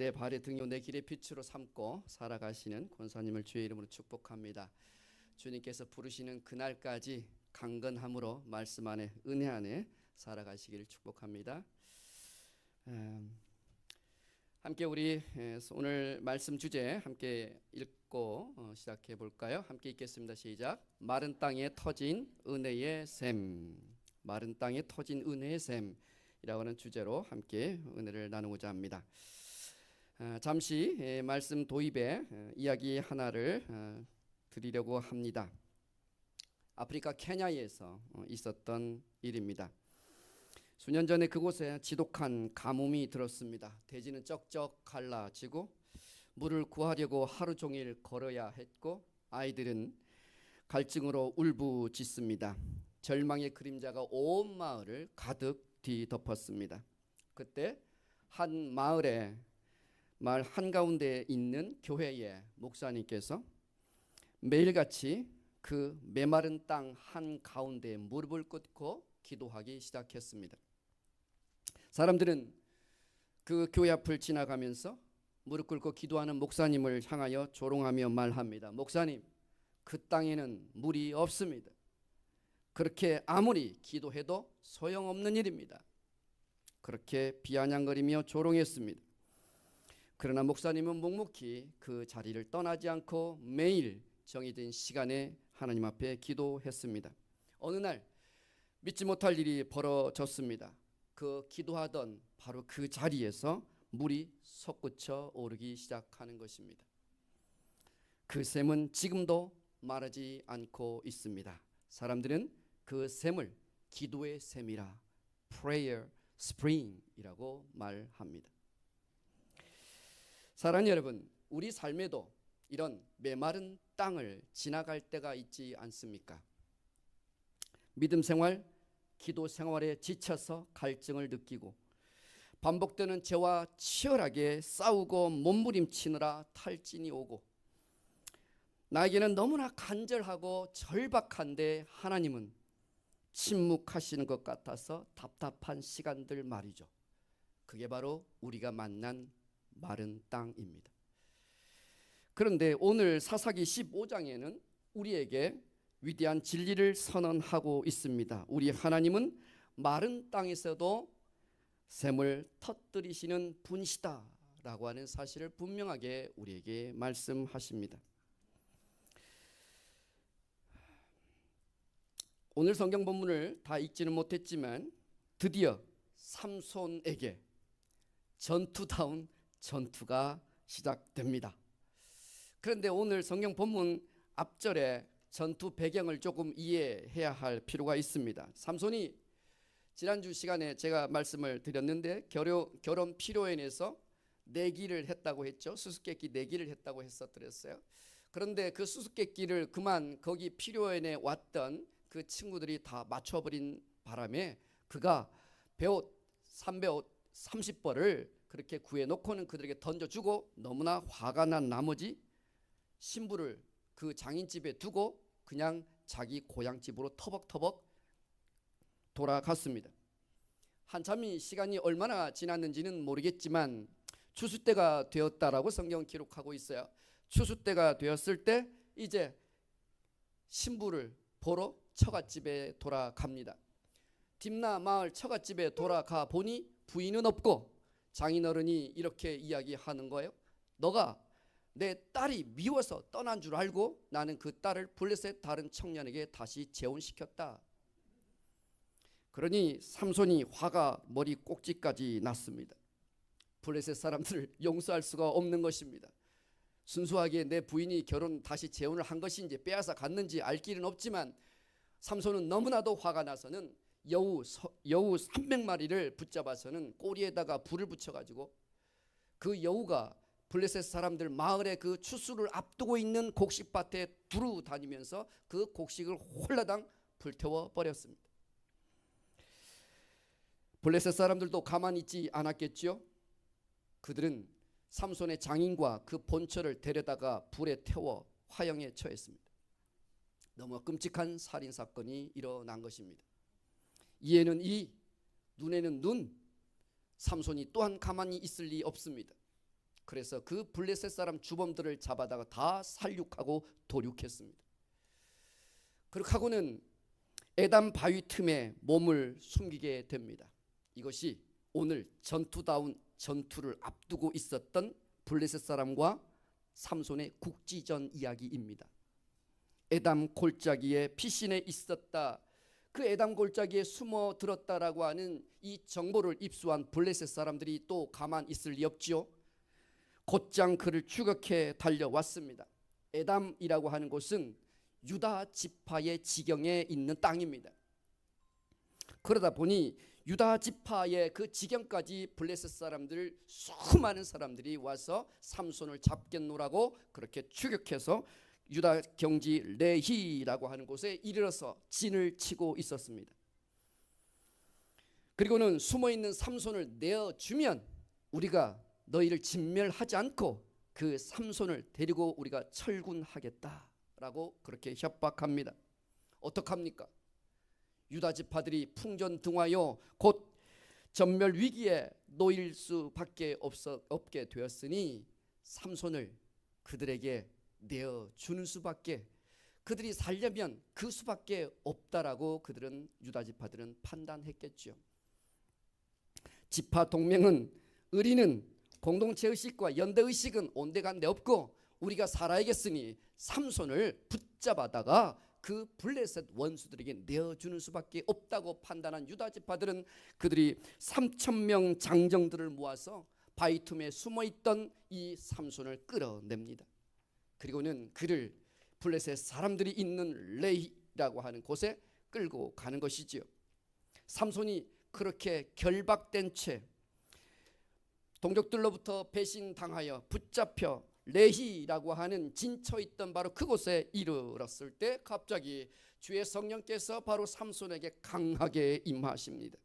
내 발의 등이요 내 길의 빛으로 삼고 살아가시는 권사님을 주의 이름으로 축복합니다. 주님께서 부르시는 그날까지 강건함으로 말씀 안에 은혜 안에 살아가시기를 축복합니다. 함께 우리 오늘 말씀 주제 함께 읽고 시작해 볼까요? 함께 읽겠습니다. 시작. 마른 땅에 터진 은혜의 샘. 마른 땅에 터진 은혜의 샘이라고 하는 주제로 함께 은혜를 나누고자 합니다. 잠시 말씀 도입에 이야기 하나를 드리려고 합니다. 아프리카 케냐에서 있었던 일입니다. 수년 전에 그곳에 지독한 가뭄이 들었습니다. 대지는 쩍쩍 갈라지고 물을 구하려고 하루 종일 걸어야 했고 아이들은 갈증으로 울부짖습니다. 절망의 그림자가 온 마을을 가득 뒤덮었습니다. 그때 한 마을 한가운데 있는 교회의 목사님께서 매일같이 그 메마른 땅 한가운데 무릎을 꿇고 기도하기 시작했습니다. 사람들은 그 교회 앞을 지나가면서 무릎 꿇고 기도하는 목사님을 향하여 조롱하며 말합니다. 목사님, 그 땅에는 물이 없습니다. 그렇게 아무리 기도해도 소용없는 일입니다. 그렇게 비아냥거리며 조롱했습니다. 그러나 목사님은 묵묵히 그 자리를 떠나지 않고 매일 정해진 시간에 하나님 앞에 기도했습니다. 어느 날 믿지 못할 일이 벌어졌습니다. 그 기도하던 바로 그 자리에서 물이 솟구쳐 오르기 시작하는 것입니다. 그 샘은 지금도 마르지 않고 있습니다. 사람들은 그 샘을 기도의 샘이라 prayer spring이라고 말합니다. 사랑하는 여러분, 우리 삶에도 이런 메마른 땅을 지나갈 때가 있지 않습니까? 믿음 생활, 기도 생활에 지쳐서 갈증을 느끼고 반복되는 죄와 치열하게 싸우고 몸부림치느라 탈진이 오고 나에게는 너무나 간절하고 절박한데 하나님은 침묵하시는 것 같아서 답답한 시간들 말이죠. 그게 바로 우리가 만난 마른 땅입니다. 그런데 오늘 사사기 15장에는 우리에게 위대한 진리를 선언하고 있습니다. 우리 하나님은 마른 땅에서도 샘을 터뜨리시는 분이시다라고 하는 사실을 분명하게 우리에게 말씀하십니다. 오늘 성경 본문을 다 읽지는 못했지만 드디어 삼손에게 전투다운 전투가 시작됩니다. 그런데 오늘 성경 본문 앞절에 전투 배경을 조금 이해해야 할 필요가 있습니다. 삼손이 지난주 시간에 제가 말씀을 드렸는데 결혼 피로연에서 내기를 했다고 했죠. 수수께끼 내기를 했다고 했었더랬어요. 그런데 그 수수께끼를 그만 거기 피로연에 왔던 그 친구들이 다 맞춰버린 바람에 그가 배옷 3배옷 30벌을 그렇게 구해놓고는 그들에게 던져주고 너무나 화가 난 나머지 신부를 그 장인집에 두고 그냥 자기 고향집으로 터벅터벅 돌아갔습니다. 한참이 시간이 얼마나 지났는지는 모르겠지만 추수 때가 되었다라고 성경은 기록하고 있어요. 추수 때가 되었을 때 이제 신부를 보러 처갓집에 돌아갑니다. 딥나 마을 처갓집에 돌아가 보니 부인은 없고 장인어른이 이렇게 이야기하는 거예요. 너가 내 딸이 미워서 떠난 줄 알고 나는 그 딸을 블레셋 다른 청년에게 다시 재혼시켰다. 그러니 삼손이 화가 머리 꼭지까지 났습니다. 블레셋 사람들을 용서할 수가 없는 것입니다. 순수하게 내 부인이 결혼 다시 재혼을 한 것인지 빼앗아 갔는지 알 길은 없지만 삼손은 너무나도 화가 나서는 여우 300마리를 붙잡아서는 꼬리에다가 불을 붙여가지고 그 여우가 블레셋 사람들 마을의 그 추수를 앞두고 있는 곡식밭에 두루 다니면서 그 곡식을 홀라당 불태워 버렸습니다. 블레셋 사람들도 가만히 있지 않았겠죠. 그들은 삼손의 장인과 그 본처를 데려다가 불에 태워 화형에 처했습니다. 너무 끔찍한 살인사건이 일어난 것입니다. 이에는 이, 눈에는 눈, 삼손이 또한 가만히 있을 리 없습니다. 그래서 그 블레셋 사람 주범들을 잡아다가 다 살육하고 도륙했습니다. 그렇게 하고는 에담 바위 틈에 몸을 숨기게 됩니다. 이것이 오늘 전투다운 전투를 앞두고 있었던 블레셋 사람과 삼손의 국지전 이야기입니다. 에담 골짜기에 피신해 있었다. 그 에담 골짜기에 숨어 들었다라고 하는 이 정보를 입수한 블레셋 사람들이 또 가만 있을 리 없지요. 곧장 그를 추격해 달려왔습니다. 에담이라고 하는 곳은 유다 지파의 지경에 있는 땅입니다. 그러다 보니 유다 지파의 그 지경까지 블레셋 사람들, 수많은 사람들이 와서 삼손을 잡겠노라고 그렇게 추격해서 유다 경지 레히라고 하는 곳에 이르러서 진을 치고 있었습니다. 그리고는 숨어있는 삼손을 내어주면 우리가 너희를 진멸하지 않고 그 삼손을 데리고 우리가 철군하겠다라고 그렇게 협박합니다. 어떡합니까? 유다 지파들이 풍전등화하여 곧 전멸 위기에 놓일 수밖에 없게 되었으니 삼손을 그들에게 내어주는 수밖에, 그들이 살려면 그 수밖에 없다라고 그들은, 유다 지파들은 판단했겠죠. 지파 동맹은, 의리는, 공동체의식과 연대의식은 온데간데 없고 우리가 살아야겠으니 삼손을 붙잡아다가 그 블레셋 원수들에게 내어주는 수밖에 없다고 판단한 유다 지파들은 그들이 3,000명 장정들을 모아서 바위 틈에 숨어있던 이 삼손을 끌어냅니다. 그리고는 그를 블레셋 사람들이 있는 레히라고 하는 곳에 끌고 가는 것이지요. 삼손이 그렇게 결박된 채 동족들로부터 배신당하여 붙잡혀 레히라고 하는 진처 있던 바로 그곳에 이르렀을 때 갑자기 주의 성령께서 바로 삼손에게 강하게 임하십니다.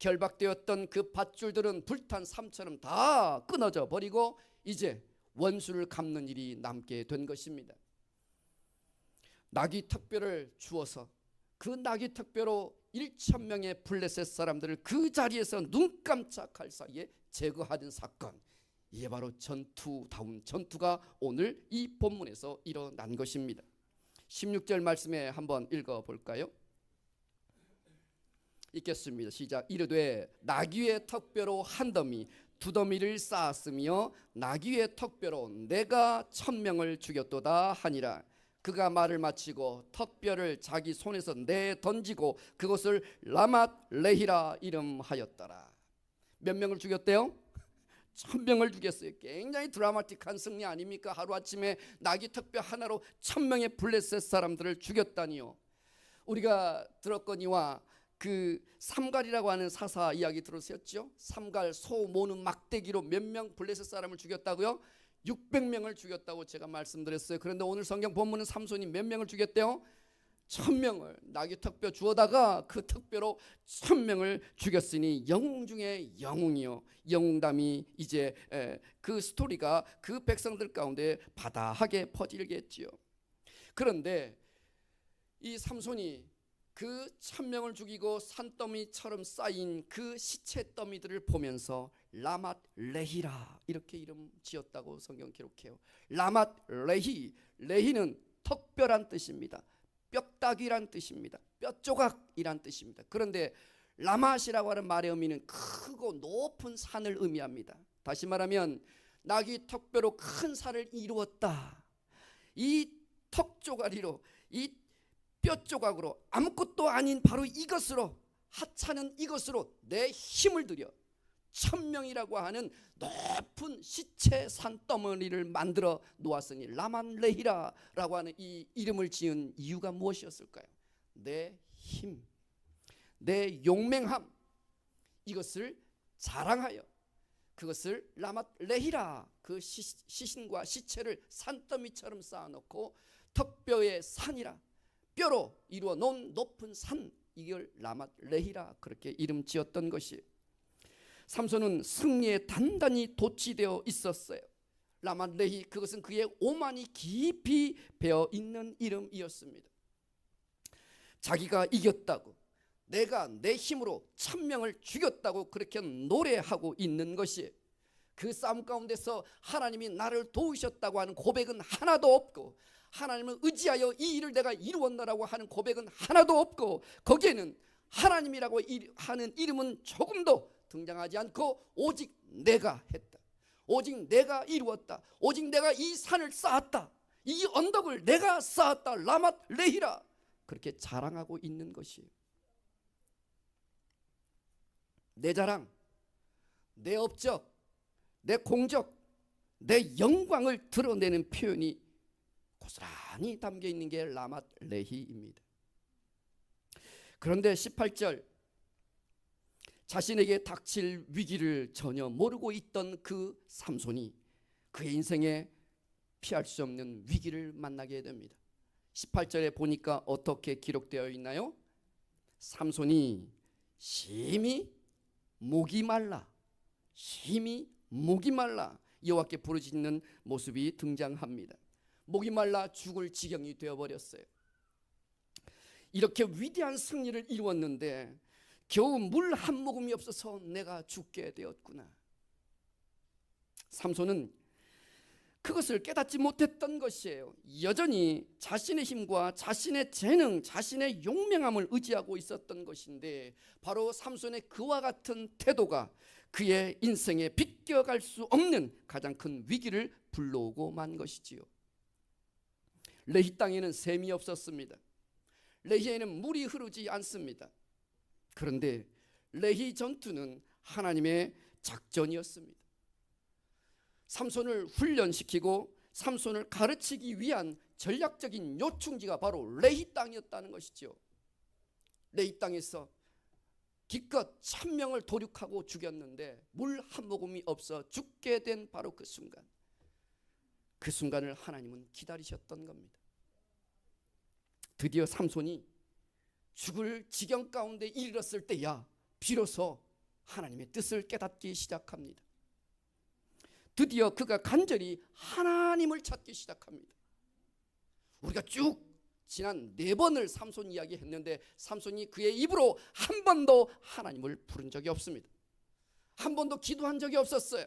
결박되었던 그 밧줄들은 불탄 삶처럼 다 끊어져 버리고 이제 원수를 갚는 일이 남게 된 것입니다. 나귀 턱뼈를 주어서 그 나귀 턱뼈로 1,000명의 블레셋 사람들을 그 자리에서 눈 깜짝할 사이에 제거하는 사건, 이게 바로 전투다운 전투가 오늘 이 본문에서 일어난 것입니다. 16절 말씀에 한번 읽어볼까요? 읽겠습니다. 시작. 이르되 나귀의 턱뼈로 한 더미 두 더미를 쌓았으며 나귀의 턱뼈로 내가 1,000명을 죽였도다 하니라. 그가 말을 마치고 턱뼈를 자기 손에서 내 던지고 그것을 라맛 레히라 이름하였더라. 몇 명을 죽였대요? 1,000명을 죽였어요. 굉장히 드라마틱한 승리 아닙니까? 하루아침에 나귀 턱뼈 하나로 1,000명의 블레셋 사람들을 죽였다니요. 우리가 들었거니와 그 삼갈이라고 하는 사사 이야기 들으셨죠? 삼갈 소 모는 막대기로 몇 명 블레셋 사람을 죽였다고요? 600명을 죽였다고 제가 말씀드렸어요. 그런데 오늘 성경 본문은 삼손이 몇 명을 죽였대요? 1,000명을 나귀 턱뼈 주워다가 그 턱뼈로 1,000명을 죽였으니 영웅 중에 영웅이요. 영웅담이 이제 그 스토리가 그 백성들 가운데 바다하게 퍼지겠지요. 그런데 이 삼손이 그 1,000명을 죽이고 산더미처럼 쌓인 그 시체 더미들을 보면서 라맛 레히라 이렇게 이름 지었다고 성경 기록해요. 라맛 레히, 레히는 턱뼈란 뜻입니다. 뼈다귀란 뜻입니다. 뼈조각이란 뜻입니다. 그런데 라맛이라고 하는 말의 의미는 크고 높은 산을 의미합니다. 다시 말하면 나귀 턱뼈로 큰 산을 이루었다. 이 턱조가리로, 이 뼈조각으로 아무것도 아닌 바로 이것으로, 하찮은 이것으로 내 힘을 들여 1,000명이라고 하는 높은 시체 산더미를 만들어 놓았으니 라만레히라라고 하는 이 이름을 지은 이유가 무엇이었을까요? 내 힘, 내 용맹함, 이것을 자랑하여 그것을 라맛레히라, 그 시신과 시체를 산더미처럼 쌓아놓고 턱뼈의 산이라, 뼈로 이루어 놓은 높은 산, 이걸 라맛레히라 그렇게 이름 지었던 것이. 삼손은 승리에 단단히 도취되어 있었어요. 라맛레히, 그것은 그의 오만이 깊이 배어 있는 이름이었습니다. 자기가 이겼다고, 내가 내 힘으로 1,000명을 죽였다고 그렇게 노래하고 있는 것이, 그 싸움 가운데서 하나님이 나를 도우셨다고 하는 고백은 하나도 없고, 하나님을 의지하여 이 일을 내가 이루었노라고 하는 고백은 하나도 없고, 거기에는 하나님이라고 하는 이름은 조금도 등장하지 않고 오직 내가 했다, 오직 내가 이루었다, 오직 내가 이 산을 쌓았다, 이 언덕을 내가 쌓았다, 라맛 레히라, 그렇게 자랑하고 있는 것이에요. 내 자랑, 내 업적, 내 공적, 내 영광을 드러내는 표현이 고스란히 담겨 있는 게 라맛 레히입니다. 그런데 18절, 자신에게 닥칠 위기를 전혀 모르고 있던 그 삼손이 그의 인생에 피할 수 없는 위기를 만나게 됩니다. 18절에 보니까 어떻게 기록되어 있나요? 삼손이 심히 목이 말라, 심히 목이 말라 여호와께 부르짖는 모습이 등장합니다. 목이 말라 죽을 지경이 되어버렸어요. 이렇게 위대한 승리를 이루었는데 겨우 물 한 모금이 없어서 내가 죽게 되었구나. 삼손은 그것을 깨닫지 못했던 것이에요. 여전히 자신의 힘과 자신의 재능, 자신의 용맹함을 의지하고 있었던 것인데, 바로 삼손의 그와 같은 태도가 그의 인생에 비껴갈 수 없는 가장 큰 위기를 불러오고 만 것이지요. 레히 땅에는 샘이 없었습니다. 레히에는 물이 흐르지 않습니다. 그런데 레히 전투는 하나님의 작전이었습니다. 삼손을 훈련시키고 삼손을 가르치기 위한 전략적인 요충지가 바로 레히 땅이었다는 것이죠. 레히 땅에서 기껏 1000명을 도륙하고 죽였는데 물 한 모금이 없어 죽게 된 바로 그 순간, 그 순간을 하나님은 기다리셨던 겁니다. 드디어 삼손이 죽을 지경 가운데 이르렀을 때야 비로소 하나님의 뜻을 깨닫기 시작합니다. 드디어 그가 간절히 하나님을 찾기 시작합니다. 우리가 쭉 지난 4번을 삼손 이야기 했는데, 삼손이 그의 입으로 한 번도 하나님을 부른 적이 없습니다. 한 번도 기도한 적이 없었어요.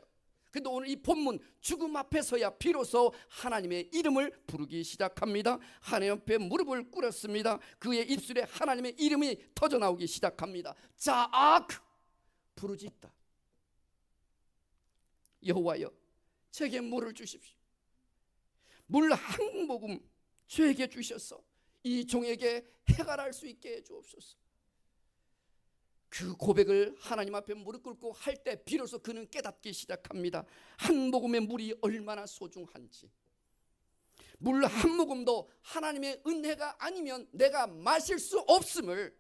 그런데 오늘 이 본문, 죽음 앞에서야 비로소 하나님의 이름을 부르기 시작합니다. 하나님 앞에 무릎을 꿇었습니다. 그의 입술에 하나님의 이름이 터져나오기 시작합니다. 자악, 부르짖다. 여호와여, 제게 물을 주십시오. 물 한 모금 저에게 주셔서 이 종에게 해갈할 수 있게 해 주옵소서. 그 고백을 하나님 앞에 무릎 꿇고 할 때 비로소 그는 깨닫기 시작합니다. 한 모금의 물이 얼마나 소중한지, 물 한 모금도 하나님의 은혜가 아니면 내가 마실 수 없음을,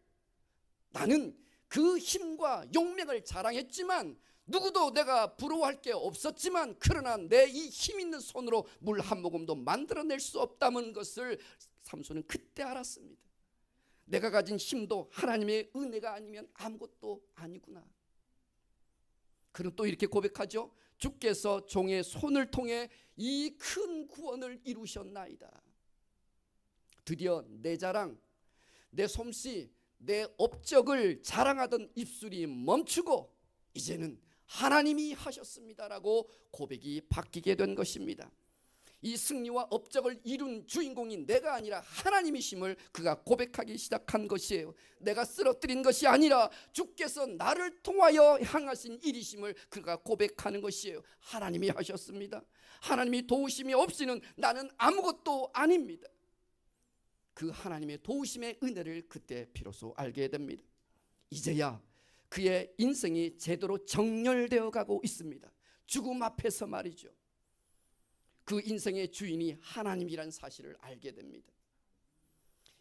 나는 그 힘과 용맹을 자랑했지만 누구도 내가 부러워할 게 없었지만, 그러나 내 이 힘 있는 손으로 물 한 모금도 만들어낼 수 없다는 것을 삼손은 그때 알았습니다. 내가 가진 힘도 하나님의 은혜가 아니면 아무것도 아니구나. 그는 또 이렇게 고백하죠. 주께서 종의 손을 통해 이 큰 구원을 이루셨나이다. 드디어 내 자랑, 내 솜씨, 내 업적을 자랑하던 입술이 멈추고 이제는 하나님이 하셨습니다라고 고백이 바뀌게 된 것입니다. 이 승리와 업적을 이룬 주인공이 내가 아니라 하나님이심을 그가 고백하기 시작한 것이에요. 내가 쓰러뜨린 것이 아니라 주께서 나를 통하여 향하신 일이심을 그가 고백하는 것이에요. 하나님이 하셨습니다. 하나님이 도우심이 없이는 나는 아무것도 아닙니다. 그 하나님의 도우심의 은혜를 그때 비로소 알게 됩니다. 이제야 그의 인생이 제대로 정렬되어 가고 있습니다. 죽음 앞에서 말이죠. 그 인생의 주인이 하나님이란 사실을 알게 됩니다.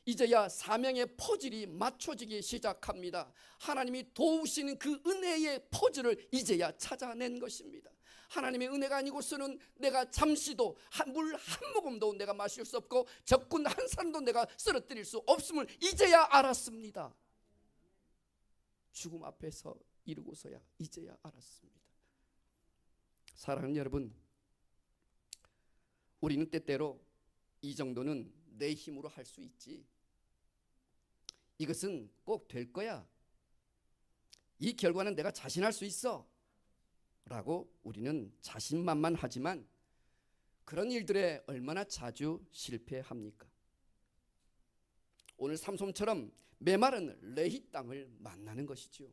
이제야 사명의 퍼즐이 맞춰지기 시작합니다. 하나님이 도우시는 그 은혜의 퍼즐을 이제야 찾아낸 것입니다. 하나님의 은혜가 아니고서는 내가 잠시도 물 한 모금도 내가 마실 수 없고 적군 한 사람도 내가 쓰러뜨릴 수 없음을 이제야 알았습니다. 죽음 앞에서 이르고서야 이제야 알았습니다. 사랑하는 여러분, 우리는 때때로 이 정도는 내 힘으로 할 수 있지, 이것은 꼭 될 거야, 이 결과는 내가 자신할 수 있어, 라고 우리는 자신만만하지만 그런 일들에 얼마나 자주 실패합니까? 오늘 삼손처럼 메마른 레히 땅을 만나는 것이죠.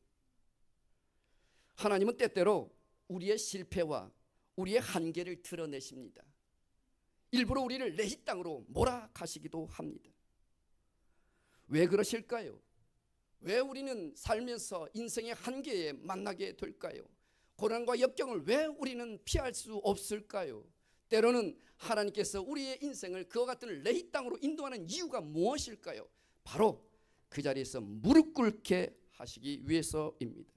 하나님은 때때로 우리의 실패와 우리의 한계를 드러내십니다. 일부러 우리를 레히 땅으로 몰아가시기도 합니다. 왜 그러실까요? 왜 우리는 살면서 인생의 한계에 만나게 될까요? 고난과 역경을 왜 우리는 피할 수 없을까요? 때로는 하나님께서 우리의 인생을 그와 같은 레히 땅으로 인도하는 이유가 무엇일까요? 바로 그 자리에서 무릎 꿇게 하시기 위해서입니다.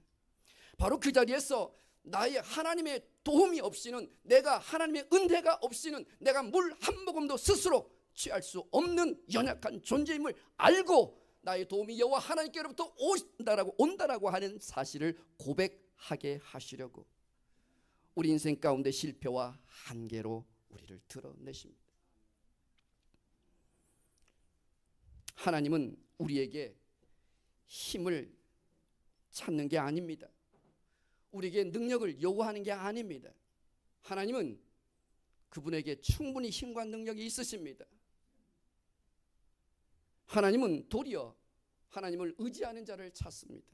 바로 그 자리에서 나의 하나님의 도움이 없이는, 내가 하나님의 은혜가 없이는 내가 물 한 모금도 스스로 취할 수 없는 연약한 존재임을 알고 나의 도움이 여호와 하나님께로부터 온다라고 하는 사실을 고백하게 하시려고 우리 인생 가운데 실패와 한계로 우리를 드러내십니다. 하나님은 우리에게 힘을 찾는 게 아닙니다. 우리에게 능력을 요구하는 게 아닙니다. 하나님은 그분에게 충분히 힘과 능력이 있으십니다. 하나님은 도리어 하나님을 의지하는 자를 찾습니다.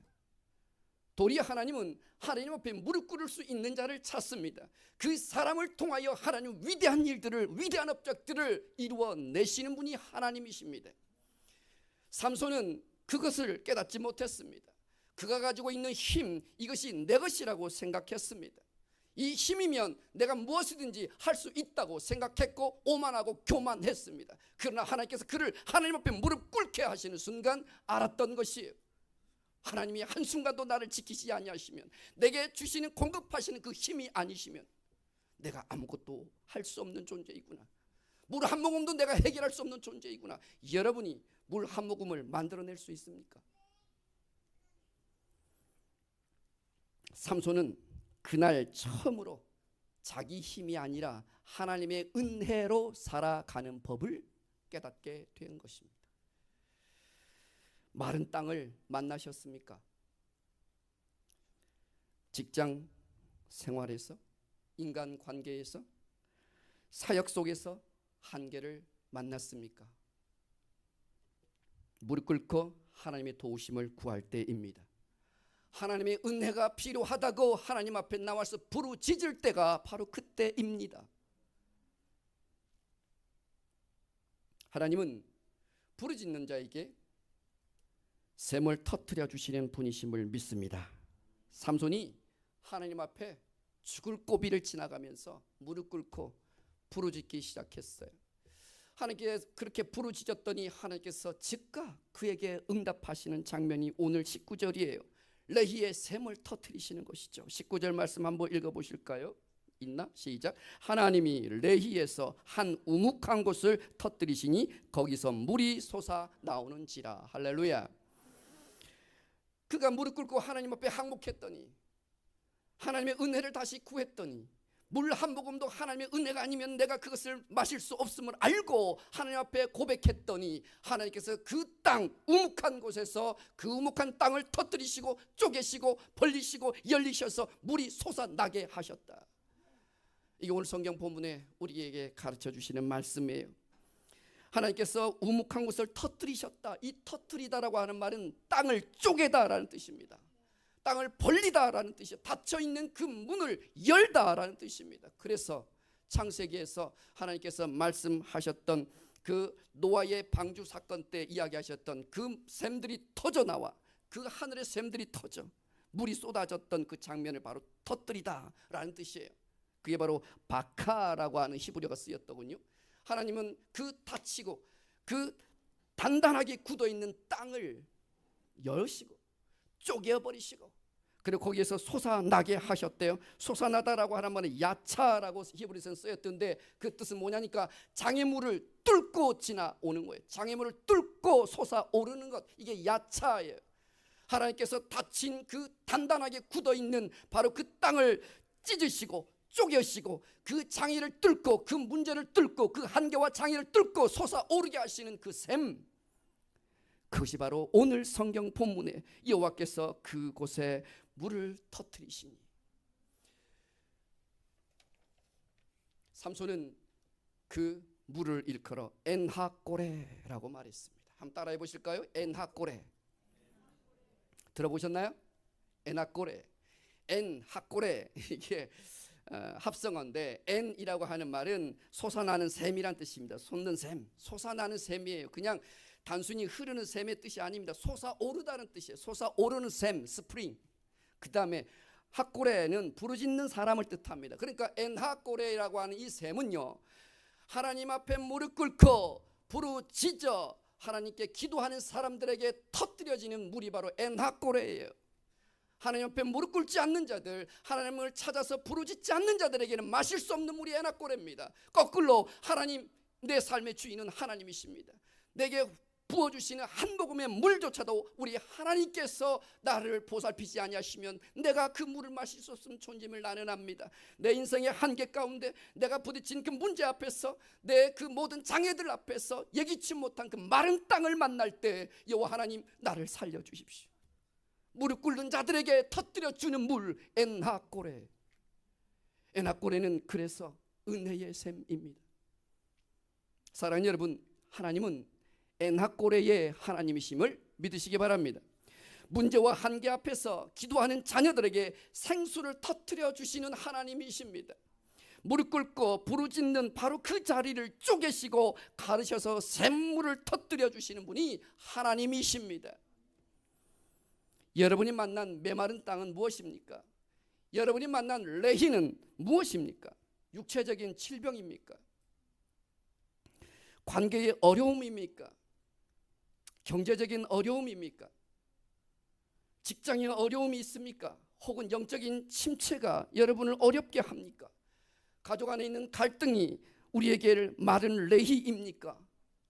도리어 하나님은 하나님 앞에 무릎 꿇을 수 있는 자를 찾습니다. 그 사람을 통하여 하나님 위대한 일들을, 위대한 업적들을 이루어내시는 분이 하나님이십니다. 삼손은 그것을 깨닫지 못했습니다. 그가 가지고 있는 힘, 이것이 내 것이라고 생각했습니다. 이 힘이면 내가 무엇이든지 할 수 있다고 생각했고 오만하고 교만했습니다. 그러나 하나님께서 그를 하나님 앞에 무릎 꿇게 하시는 순간 알았던 것이에요. 하나님이 한순간도 나를 지키시지 아니하시면, 내게 주시는 공급하시는 그 힘이 아니시면 내가 아무것도 할 수 없는 존재이구나. 물 한 모금도 내가 해결할 수 없는 존재이구나. 여러분이 물 한 모금을 만들어낼 수 있습니까? 삼손은 그날 처음으로 자기 힘이 아니라 하나님의 은혜로 살아가는 법을 깨닫게 된 것입니다. 마른 땅을 만나셨습니까? 직장 생활에서, 인간 관계에서, 사역 속에서 한계를 만났습니까? 무릎 꿇고 하나님의 도우심을 구할 때입니다. 하나님의 은혜가 필요하다고 하나님 앞에 나와서 부르짖을 때가 바로 그때입니다. 하나님은 부르짖는 자에게 샘을 터뜨려 주시는 분이심을 믿습니다. 삼손이 하나님 앞에 죽을 고비를 지나가면서 무릎 꿇고 부르짖기 시작했어요. 하나님께 그렇게 부르짖었더니 하나님께서 즉각 그에게 응답하시는 장면이 오늘 19절이에요. 레히의 샘을 터뜨리시는 것이죠. 19절 말씀 한번 읽어보실까요? 있나? 시작. 하나님이 레히에서 한 우묵한 곳을 터뜨리시니 거기서 물이 솟아 나오는지라. 할렐루야. 그가 무릎 꿇고 하나님 앞에 항복했더니, 하나님의 은혜를 다시 구했더니, 물 한 모금도 하나님의 은혜가 아니면 내가 그것을 마실 수 없음을 알고 하나님 앞에 고백했더니 하나님께서 그 땅, 우묵한 곳에서 그 우묵한 땅을 터뜨리시고 쪼개시고 벌리시고 열리셔서 물이 솟아나게 하셨다. 이게 오늘 성경 본문에 우리에게 가르쳐 주시는 말씀이에요. 하나님께서 우묵한 곳을 터뜨리셨다. 이 터뜨리다라고 하는 말은 땅을 쪼개다라는 뜻입니다. 땅을 벌리다라는 뜻이에요. 닫혀있는 그 문을 열다라는 뜻입니다. 그래서 창세기에서 하나님께서 말씀하셨던 그 노아의 방주 사건 때 이야기하셨던 그 샘들이 터져나와, 그 하늘의 샘들이 터져 물이 쏟아졌던 그 장면을 바로 터뜨리다라는 뜻이에요. 그게 바로 바카라고 하는 히브리어가 쓰였더군요. 하나님은 그 닫히고 그 단단하게 굳어있는 땅을 여시고 쪼개어버리시고, 그리고 거기에서 솟아나게 하셨대요. 솟아나다라고 하는 말은 야차라고 히브리서는 쓰였던데 그 뜻은 뭐냐니까 장애물을 뚫고 지나오는 거예요. 장애물을 뚫고 솟아오르는 것, 이게 야차예요. 하나님께서 닫힌 그 단단하게 굳어있는 바로 그 땅을 찢으시고 쪼개시고 그 장애를 뚫고, 그 문제를 뚫고, 그 한계와 장애를 뚫고 솟아오르게 하시는 그 샘, 그것이 바로 오늘 성경 본문에 여호와께서 그곳에 물을 터뜨리시니, 삼손은 그 물을 일컬어 엔하꼬레라고 말했습니다. 한번 따라해 보실까요? 엔하꼬레. 들어보셨나요? 엔하꼬레. 엔하꼬레, 이게 합성어인데 엔이라고 하는 말은 솟아나는 샘이란 뜻입니다. 솟는 샘, 솟아나는 샘이에요. 그냥 단순히 흐르는 샘의 뜻이 아닙니다. 솟아오르다는 뜻이에요. 솟아오르는 샘, 스프링. 그 다음에 핫고레는 부르짖는 사람을 뜻합니다. 그러니까 엔하꼬레라고 하는 이 샘은요, 하나님 앞에 무릎 꿇고 부르짖어 하나님께 기도하는 사람들에게 터뜨려지는 물이 바로 엔하꼬레예요. 하나님 앞에 무릎 꿇지 않는 자들, 하나님을 찾아서 부르짖지 않는 자들에게는 마실 수 없는 물이 엔하꼬레입니다. 거꾸로 하나님, 내 삶의 주인은 하나님이십니다. 내게 부어주시는 한 모금의 물조차도 우리 하나님께서 나를 보살피지 아니하시면 내가 그 물을 마실 수 없는 존재임을 나는 압니다. 내 인생의 한계 가운데 내가 부딪힌 그 문제 앞에서, 내 그 모든 장애들 앞에서 예기치 못한 그 마른 땅을 만날 때 여호와 하나님, 나를 살려주십시오. 무릎 꿇는 자들에게 터뜨려 주는 물, 엔하꼬레. 엔하꼬레는 그래서 은혜의 샘입니다. 사랑하는 여러분, 하나님은 엔하꼬레의 하나님이심을 믿으시기 바랍니다. 문제와 한계 앞에서 기도하는 자녀들에게 생수를 터뜨려 주시는 하나님이십니다. 무릎 꿇고 부르짖는 바로 그 자리를 쪼개시고 가르셔서 샘물을 터뜨려 주시는 분이 하나님이십니다. 여러분이 만난 메마른 땅은 무엇입니까? 여러분이 만난 레히는 무엇입니까? 육체적인 질병입니까? 관계의 어려움입니까? 경제적인 어려움입니까? 직장의 어려움이 있습니까? 혹은 영적인 침체가 여러분을 어렵게 합니까? 가족 안에 있는 갈등이 우리에게 마른 레히입니까?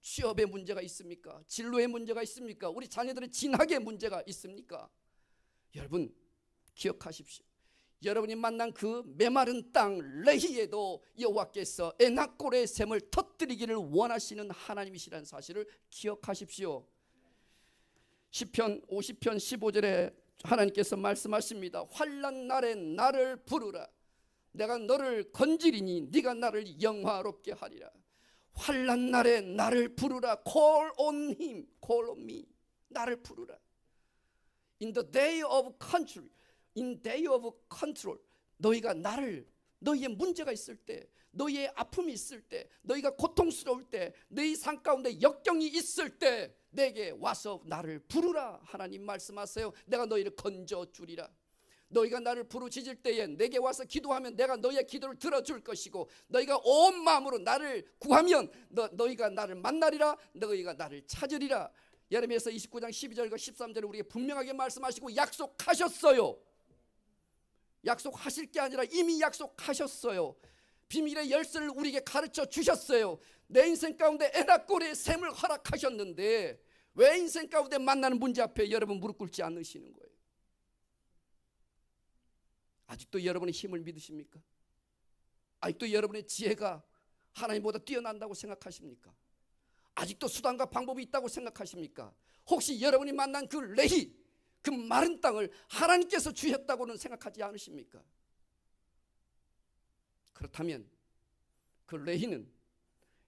취업의 문제가 있습니까? 진로의 문제가 있습니까? 우리 자녀들의 진학의 문제가 있습니까? 여러분, 기억하십시오. 여러분이 만난 그 메마른 땅 레히에도 여호와께서 엔하꼬레의 샘을 터뜨리기를 원하시는 하나님이시라는 사실을 기억하십시오. 시편 50편 15절에 하나님께서 말씀하십니다. 환난 날에 나를 부르라. 내가 너를 건지리니 네가 나를 영화롭게 하리라. 환난 날에 나를 부르라. Call on him, call on me. 나를 부르라. In the day of control, in day of control. 너희가 나를, 너희의 문제가 있을 때, 너희의 아픔이 있을 때, 너희가 고통스러울 때, 너희 삶 가운데 역경이 있을 때 내게 와서 나를 부르라. 하나님 말씀하세요. 내가 너희를 건져 주리라. 너희가 나를 부르짖을 때에 내게 와서 기도하면 내가 너희의 기도를 들어줄 것이고, 너희가 온 마음으로 나를 구하면 너희가 나를 만나리라. 너희가 나를 찾으리라. 예레미야서 29장 12절과 13절에 우리에게 분명하게 말씀하시고 약속하셨어요. 약속하실 게 아니라 이미 약속하셨어요. 비밀의 열쇠를 우리에게 가르쳐 주셨어요. 내 인생 가운데 엔하꼬레의 샘을 허락하셨는데 왜 인생 가운데 만나는 문제 앞에 여러분 무릎 꿇지 않으시는 거예요? 아직도 여러분의 힘을 믿으십니까? 아직도 여러분의 지혜가 하나님보다 뛰어난다고 생각하십니까? 아직도 수단과 방법이 있다고 생각하십니까? 혹시 여러분이 만난 그 레히, 그 마른 땅을 하나님께서 주셨다고는 생각하지 않으십니까? 그렇다면 그 레히는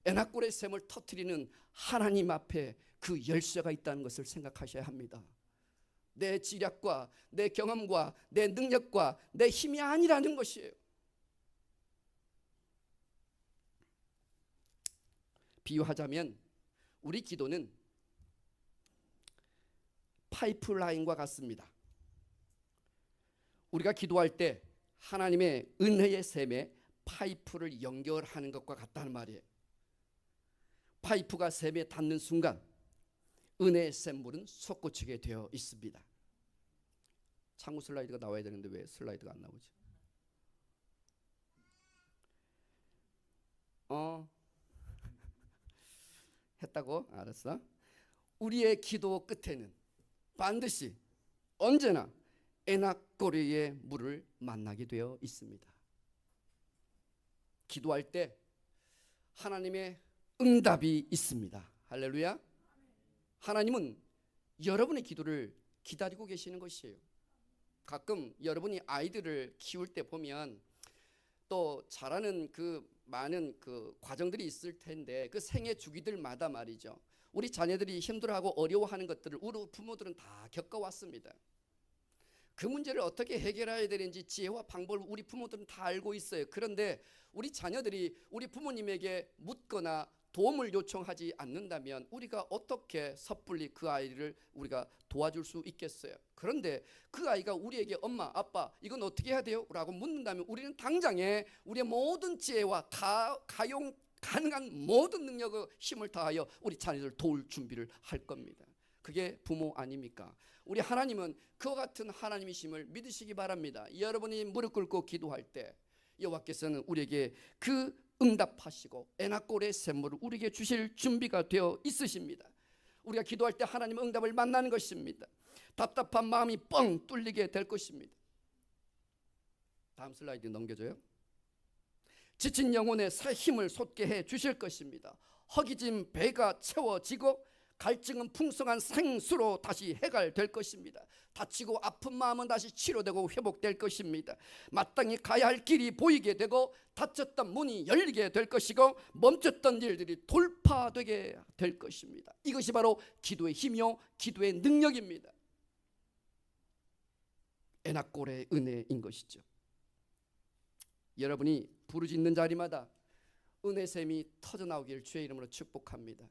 엔하꼬레의 샘을 터뜨리는 하나님 앞에 그 열쇠가 있다는 것을 생각하셔야 합니다. 내 지략과 내 경험과 내 능력과 내 힘이 아니라는 것이에요. 비유하자면 우리 기도는 파이프라인과 같습니다. 우리가 기도할 때 하나님의 은혜의 샘에 파이프를 연결하는 것과 같다는 말이에요. 파이프가 샘에 닿는 순간 은혜의 샘물은 솟구치게 되어 있습니다. 창구 슬라이드가 나와야 되는데 왜 슬라이드가 안 나오지? 했다고? 알았어. 우리의 기도 끝에는 반드시 언제나 엔하꼬레의 물을 만나게 되어 있습니다. 기도할 때 하나님의 응답이 있습니다. 할렐루야. 하나님은 여러분의 기도를 기다리고 계시는 것이에요. 가끔 여러분이 아이들을 키울 때 보면 또 잘하는 그 많은 그 과정들이 있을 텐데 그 생애 주기들마다 말이죠. 우리 자녀들이 힘들어하고 어려워하는 것들을 우리 부모들은 다 겪어왔습니다. 그 문제를 어떻게 해결해야 되는지 지혜와 방법을 우리 부모들은 다 알고 있어요. 그런데 우리 자녀들이 우리 부모님에게 묻거나 도움을 요청하지 않는다면 우리가 어떻게 섣불리 그 아이를 우리가 도와줄 수 있겠어요? 그런데 그 아이가 우리에게 엄마, 아빠 이건 어떻게 해야 돼요? 라고 묻는다면 우리는 당장에 우리의 모든 지혜와 가능한 모든 능력과 힘을 다하여 우리 자녀들을 도울 준비를 할 겁니다. 그게 부모 아닙니까? 우리 하나님은 그와 같은 하나님이심을 믿으시기 바랍니다. 여러분이 무릎 꿇고 기도할 때 여호와께서는 우리에게 그 응답하시고 에나꼴의 샘물을 우리에게 주실 준비가 되어 있으십니다. 우리가 기도할 때 하나님의 응답을 만나는 것입니다. 답답한 마음이 뻥 뚫리게 될 것입니다. 다음 슬라이드 넘겨줘요. 지친 영혼의 새 힘을 솟게 해 주실 것입니다. 허기진 배가 채워지고 갈증은 풍성한 생수로 다시 해갈될 것입니다. 다치고 아픈 마음은 다시 치료되고 회복될 것입니다. 마땅히 가야 할 길이 보이게 되고 닫혔던 문이 열리게 될 것이고 멈췄던 일들이 돌파되게 될 것입니다. 이것이 바로 기도의 힘이요 기도의 능력입니다. 에나꼴의 은혜인 것이죠. 여러분이 부르짖는 자리마다 은혜샘이 터져나오기를 주의 이름으로 축복합니다.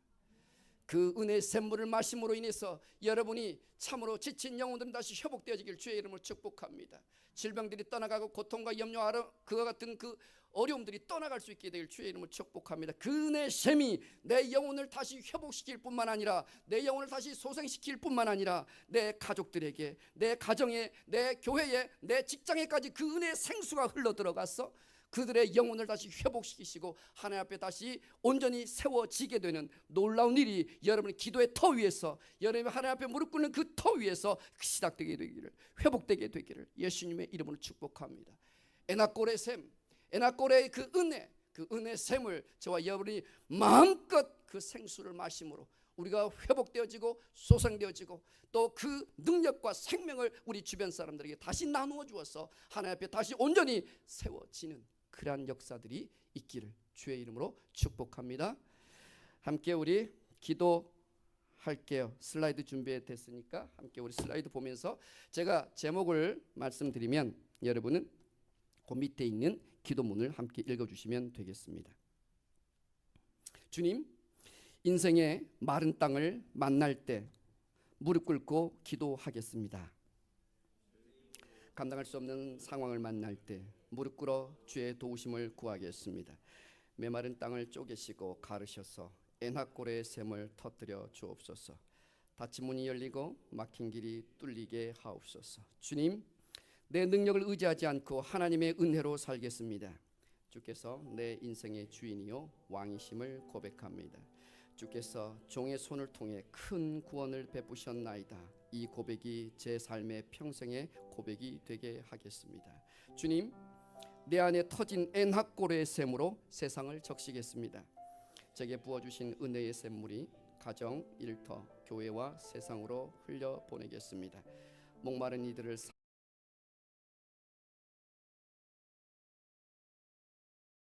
그 은혜의 샘물을 마심으로 인해서 여러분이 참으로 지친 영혼들은 다시 회복되어지길 주의 이름으로 축복합니다. 질병들이 떠나가고 고통과 염려, 그와 같은 그 어려움들이 떠나갈 수 있게 되길 주의 이름으로 축복합니다. 그 은혜의 샘이 내 영혼을 다시 회복시킬 뿐만 아니라 내 영혼을 다시 소생시킬 뿐만 아니라 내 가족들에게, 내 가정에, 내 교회에, 내 직장에까지 그 은혜의 생수가 흘러 들어가서 그들의 영혼을 다시 회복시키시고 하나님 앞에 다시 온전히 세워지게 되는 놀라운 일이 여러분의 기도의 터 위에서, 여러분이 하나님 앞에 무릎 꿇는 그 터 위에서 시작되게 되기를, 회복되게 되기를 예수님의 이름으로 축복합니다. 에나꼴의 샘, 에나꼴의 그 은혜 샘을 저와 여러분이 마음껏 그 생수를 마심으로 우리가 회복되어지고 소생되어지고 또 그 능력과 생명을 우리 주변 사람들에게 다시 나누어 주어서 하나님 앞에 다시 온전히 세워지는 그러한 역사들이 있기를 주의 이름으로 축복합니다. 함께 우리 기도할게요. 슬라이드 준비됐으니까 함께 우리 슬라이드 보면서 제가 제목을 말씀드리면 여러분은 그 밑에 있는 기도문을 함께 읽어주시면 되겠습니다. 주님, 인생의 마른 땅을 만날 때 무릎 꿇고 기도하겠습니다. 감당할 수 없는 상황을 만날 때 무릎 꿇어 주의 도우심을 구하겠습니다. 메마른 땅을 쪼개시고 가르셔서 에나꼴의 샘을 터뜨려 주옵소서. 닫힌 문이 열리고 막힌 길이 뚫리게 하옵소서. 주님, 내 능력을 의지하지 않고 하나님의 은혜로 살겠습니다. 주께서 내 인생의 주인이요 왕이심을 고백합니다. 주께서 종의 손을 통해 큰 구원을 베푸셨나이다. 이 고백이 제 삶의 평생의 고백이 되게 하겠습니다. 주님, 내 안에 터진 에나꼴의 샘으로 세상을 적시겠습니다. 제게 부어주신 은혜의 샘물이 가정, 일터, 교회와 세상으로 흘려보내겠습니다. 목마른 이들을